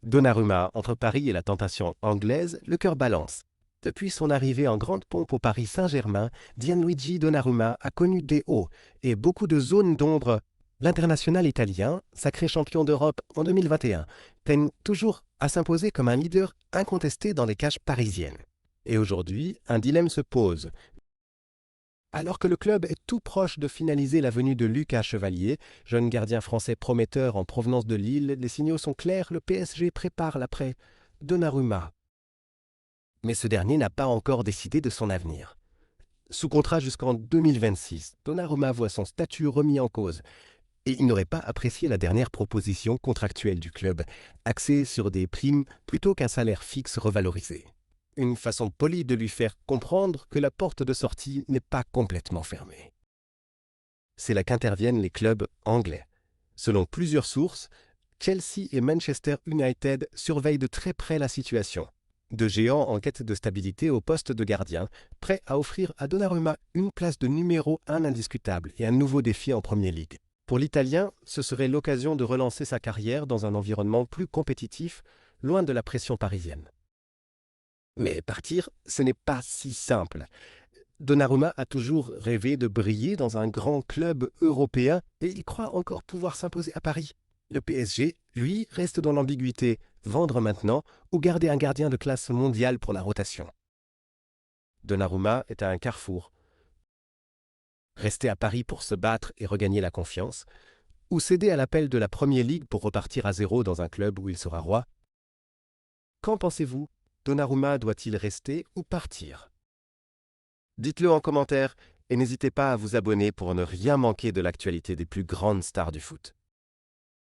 Donnarumma, entre Paris et la tentation anglaise, le cœur balance. Depuis son arrivée en grande pompe au Paris Saint-Germain, Gianluigi Donnarumma a connu des hauts et beaucoup de zones d'ombre. L'international italien, sacré champion d'Europe en 2021, peine toujours à s'imposer comme un leader incontesté dans les cages parisiennes. Et aujourd'hui, un dilemme se pose. Alors que le club est tout proche de finaliser la venue de Lucas Chevalier, jeune gardien français prometteur en provenance de Lille, les signaux sont clairs, le PSG prépare l'après Donnarumma. Mais ce dernier n'a pas encore décidé de son avenir. Sous contrat jusqu'en 2026, Donnarumma voit son statut remis en cause et il n'aurait pas apprécié la dernière proposition contractuelle du club, axée sur des primes plutôt qu'un salaire fixe revalorisé. Une façon polie de lui faire comprendre que la porte de sortie n'est pas complètement fermée. C'est là qu'interviennent les clubs anglais. Selon plusieurs sources, Chelsea et Manchester United surveillent de très près la situation. Deux géants en quête de stabilité au poste de gardien, prêts à offrir à Donnarumma une place de numéro 1 indiscutable et un nouveau défi en Premier League. Pour l'Italien, ce serait l'occasion de relancer sa carrière dans un environnement plus compétitif, loin de la pression parisienne. Mais partir, ce n'est pas si simple. Donnarumma a toujours rêvé de briller dans un grand club européen et il croit encore pouvoir s'imposer à Paris. Le PSG, lui, reste dans l'ambiguïté, vendre maintenant ou garder un gardien de classe mondiale pour la rotation. Donnarumma est à un carrefour. Rester à Paris pour se battre et regagner la confiance, ou céder à l'appel de la Premier League pour repartir à zéro dans un club où il sera roi. Qu'en pensez-vous? Donnarumma doit-il rester ou partir? Dites-le en commentaire et n'hésitez pas à vous abonner pour ne rien manquer de l'actualité des plus grandes stars du foot.